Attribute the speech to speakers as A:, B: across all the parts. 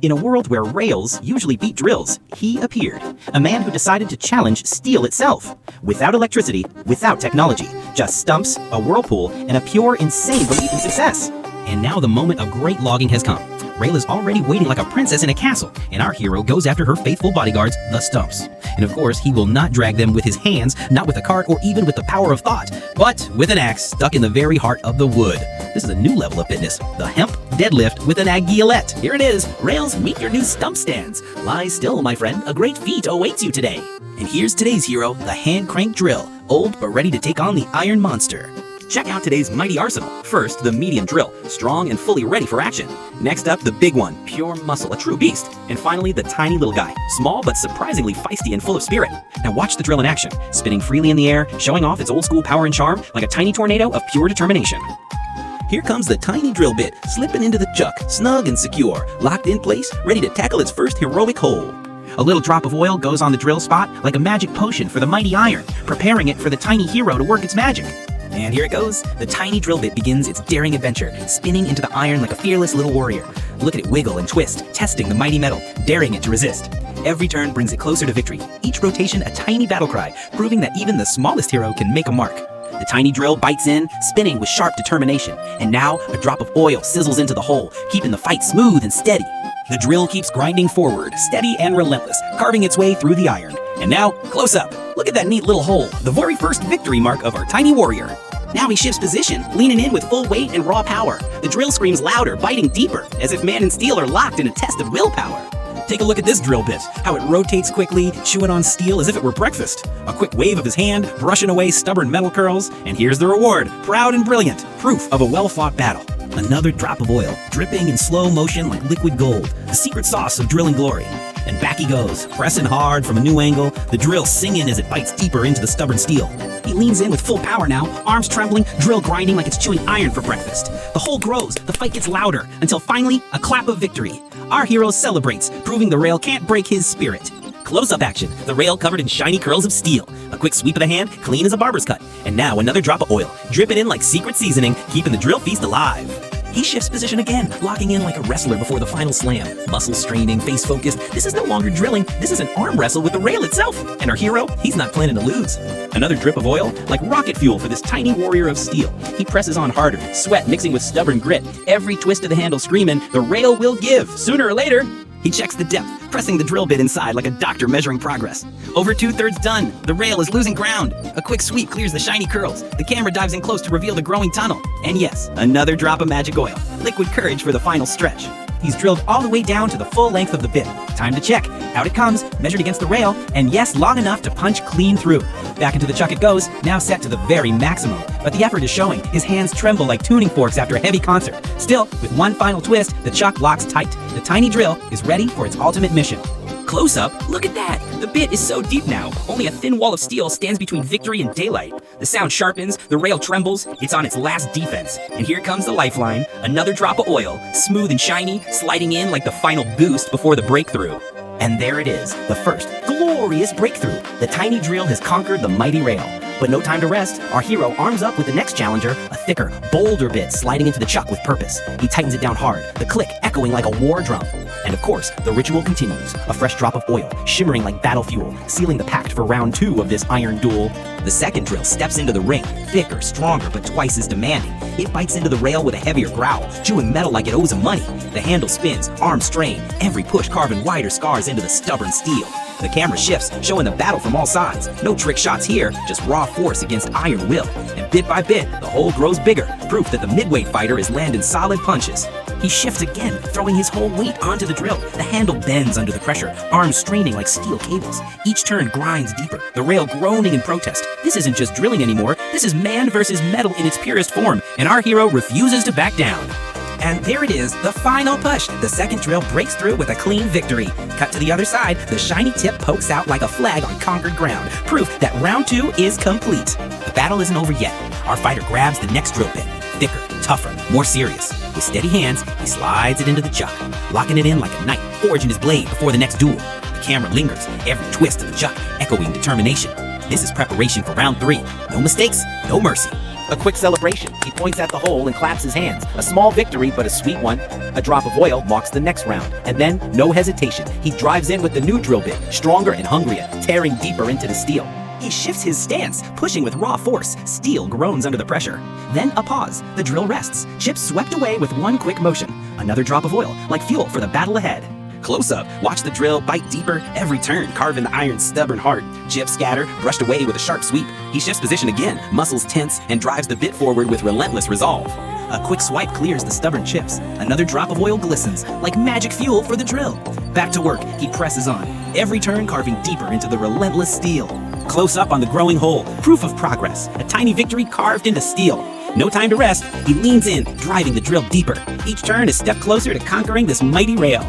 A: In a world where rails usually beat drills, he appeared. A man who decided to challenge steel itself. Without electricity, without technology, just stumps, a whirlpool, and a pure, insane belief in success. And now the moment of great logging has come. Rail is already waiting like a princess in a castle, and our hero goes after her faithful bodyguards, the stumps. And of course, he will not drag them with his hands, not with a cart, or even with the power of thought, but with an axe stuck in the very heart of the wood. This is a new level of fitness, the hemp deadlift with an aguilette. Here it is. Rails, meet your new stump stands. Lie still, my friend. A great feat awaits you today. And here's today's hero, the hand crank drill, old but ready to take on the iron monster. Check out today's mighty arsenal. First, the medium drill, strong and fully ready for action. Next up, the big one, pure muscle, a true beast. And finally, the tiny little guy, small but surprisingly feisty and full of spirit. Now watch the drill in action, spinning freely in the air, showing off its old school power and charm like a tiny tornado of pure determination. Here comes the tiny drill bit, slipping into the chuck, snug and secure, locked in place, ready to tackle its first heroic hole. A little drop of oil goes on the drill spot like a magic potion for the mighty iron, preparing it for the tiny hero to work its magic. And here it goes. The tiny drill bit begins its daring adventure, spinning into the iron like a fearless little warrior. Look at it wiggle and twist, testing the mighty metal, daring it to resist. Every turn brings it closer to victory, each rotation a tiny battle cry, proving that even the smallest hero can make a mark. The tiny drill bites in, spinning with sharp determination. And now, a drop of oil sizzles into the hole, keeping the fight smooth and steady. The drill keeps grinding forward, steady and relentless, carving its way through the iron. And now, close up. Look at that neat little hole, the very first victory mark of our tiny warrior. Now he shifts position, leaning in with full weight and raw power. The drill screams louder, biting deeper, as if man and steel are locked in a test of willpower. Take a look at this drill bit, how it rotates quickly, chewing on steel as if it were breakfast. A quick wave of his hand, brushing away stubborn metal curls, and here's the reward, proud and brilliant, proof of a well-fought battle. Another drop of oil, dripping in slow motion like liquid gold, the secret sauce of drilling glory. And back he goes, pressing hard from a new angle, the drill singing as it bites deeper into the stubborn steel. He leans in with full power now, arms trembling, drill grinding like it's chewing iron for breakfast. The hole grows, the fight gets louder, until finally, a clap of victory. Our hero celebrates, proving the rail can't break his spirit. Close-up action, the rail covered in shiny curls of steel. A quick sweep of the hand, clean as a barber's cut. And now another drop of oil, dripping in like secret seasoning, keeping the drill feast alive. He shifts position again, locking in like a wrestler before the final slam. Muscles straining, face focused. This is no longer drilling, this is an arm wrestle with the rail itself. And our hero, he's not planning to lose. Another drip of oil, like rocket fuel for this tiny warrior of steel. He presses on harder, sweat mixing with stubborn grit. Every twist of the handle screaming, the rail will give, sooner or later. He checks the depth, pressing the drill bit inside like a doctor measuring progress. Over 2/3 done, the rail is losing ground. A quick sweep clears the shiny curls. The camera dives in close to reveal the growing tunnel. And yes, another drop of magic oil, liquid courage for the final stretch. He's drilled all the way down to the full length of the bit. Time to check. Out it comes, measured against the rail, and yes, long enough to punch clean through. Back into the chuck it goes, now set to the very maximum. But the effort is showing. His hands tremble like tuning forks after a heavy concert. Still, with one final twist, the chuck locks tight. The tiny drill is ready for its ultimate mission. Close up, look at that! The bit is so deep now, only a thin wall of steel stands between victory and daylight. The sound sharpens, the rail trembles, it's on its last defense. And here comes the lifeline, another drop of oil, smooth and shiny, sliding in like the final boost before the breakthrough. And there it is, the first glorious breakthrough. The tiny drill has conquered the mighty rail. But no time to rest, our hero arms up with the next challenger, a thicker, bolder bit sliding into the chuck with purpose. He tightens it down hard, the click echoing like a war drum. And of course, the ritual continues, a fresh drop of oil, shimmering like battle fuel, sealing the pact for round 2 of this iron duel. The second drill steps into the ring, thicker, stronger, but twice as demanding. It bites into the rail with a heavier growl, chewing metal like it owes him money. The handle spins, arms strain, every push carving wider scars into the stubborn steel. The camera shifts, showing the battle from all sides. No trick shots here, just raw force against iron will. And bit by bit, the hole grows bigger, proof that the midweight fighter is landing solid punches. He shifts again, throwing his whole weight onto the drill. The handle bends under the pressure, arms straining like steel cables. Each turn grinds deeper, the rail groaning in protest. This isn't just drilling anymore, this is man versus metal in its purest form, and our hero refuses to back down. And there it is, the final push. The second drill breaks through with a clean victory. Cut to the other side, the shiny tip pokes out like a flag on conquered ground. Proof that round 2 is complete. The battle isn't over yet. Our fighter grabs the next drill bit. Thicker, tougher, more serious. With steady hands, he slides it into the chuck, locking it in like a knight forging his blade before the next duel. The camera lingers, every twist of the chuck echoing determination. This is preparation for round 3. No mistakes, no mercy. A quick celebration. He points at the hole and claps his hands. A small victory, but a sweet one. A drop of oil marks the next round. And then, no hesitation, he drives in with the new drill bit, stronger and hungrier, tearing deeper into the steel. He shifts his stance, pushing with raw force. Steel groans under the pressure. Then a pause. The drill rests. Chips swept away with one quick motion. Another drop of oil, like fuel for the battle ahead. Close up, watch the drill bite deeper, every turn carving the iron's stubborn heart. Chips scatter, brushed away with a sharp sweep. He shifts position again, muscles tense, and drives the bit forward with relentless resolve. A quick swipe clears the stubborn chips. Another drop of oil glistens, like magic fuel for the drill. Back to work, he presses on, every turn carving deeper into the relentless steel. Close up on the growing hole, proof of progress, a tiny victory carved into steel. No time to rest, he leans in, driving the drill deeper. Each turn a step closer to conquering this mighty rail.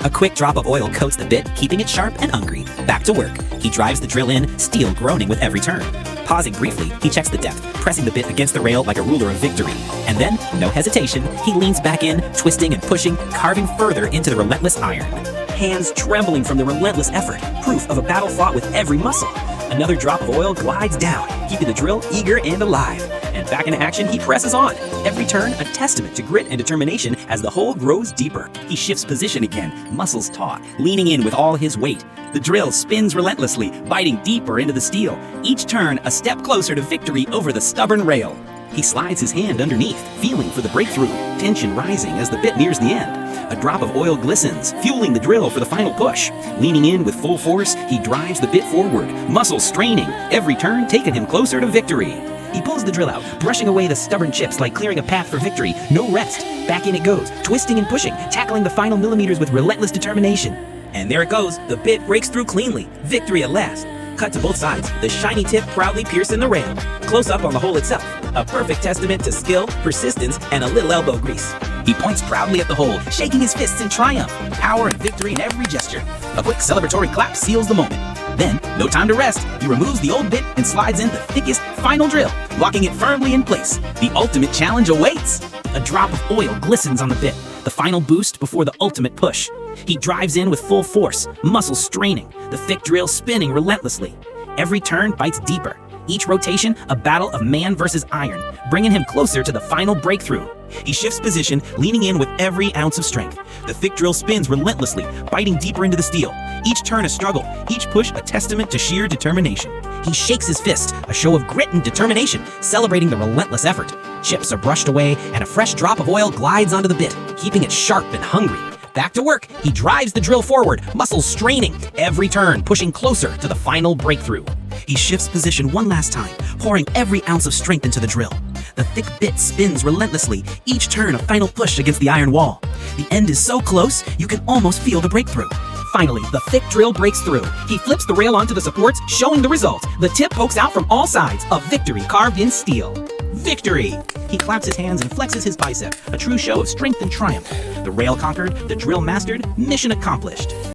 A: A quick drop of oil coats the bit, keeping it sharp and hungry. Back to work. He drives the drill in, steel groaning with every turn. Pausing briefly, he checks the depth, pressing the bit against the rail like a ruler of victory. And then, no hesitation, he leans back in, twisting and pushing, carving further into the relentless iron. Hands trembling from the relentless effort, proof of a battle fought with every muscle. Another drop of oil glides down, keeping the drill eager and alive. And back in action, he presses on. Every turn, a testament to grit and determination as the hole grows deeper. He shifts position again, muscles taut, leaning in with all his weight. The drill spins relentlessly, biting deeper into the steel. Each turn, a step closer to victory over the stubborn rail. He slides his hand underneath, feeling for the breakthrough, tension rising as the bit nears the end. A drop of oil glistens, fueling the drill for the final push. Leaning in with full force, he drives the bit forward, muscles straining, every turn taking him closer to victory. He pulls the drill out, brushing away the stubborn chips like clearing a path for victory. No rest. Back in it goes, twisting and pushing, tackling the final millimeters with relentless determination. And there it goes. The bit breaks through cleanly. Victory at last. Cut to both sides, the shiny tip proudly piercing the rail. Close up on the hole itself, a perfect testament to skill, persistence, and a little elbow grease. He points proudly at the hole, shaking his fists in triumph, power and victory in every gesture. A quick celebratory clap seals the moment. Then, no time to rest, he removes the old bit and slides in the thickest, final drill, locking it firmly in place. The ultimate challenge awaits. A drop of oil glistens on the bit, the final boost before the ultimate push. He drives in with full force, muscles straining, the thick drill spinning relentlessly. Every turn bites deeper. Each rotation, a battle of man versus iron, bringing him closer to the final breakthrough. He shifts position, leaning in with every ounce of strength. The thick drill spins relentlessly, biting deeper into the steel. Each turn a struggle, each push a testament to sheer determination. He shakes his fist, a show of grit and determination, celebrating the relentless effort. Chips are brushed away, and a fresh drop of oil glides onto the bit, keeping it sharp and hungry. Back to work, he drives the drill forward, muscles straining, every turn pushing closer to the final breakthrough. He shifts position one last time, pouring every ounce of strength into the drill. The thick bit spins relentlessly, each turn a final push against the iron wall. The end is so close, you can almost feel the breakthrough. Finally, the thick drill breaks through. He flips the rail onto the supports, showing the result. The tip pokes out from all sides, a victory carved in steel. Victory! He claps his hands and flexes his bicep, a true show of strength and triumph. The rail conquered, the drill mastered, mission accomplished.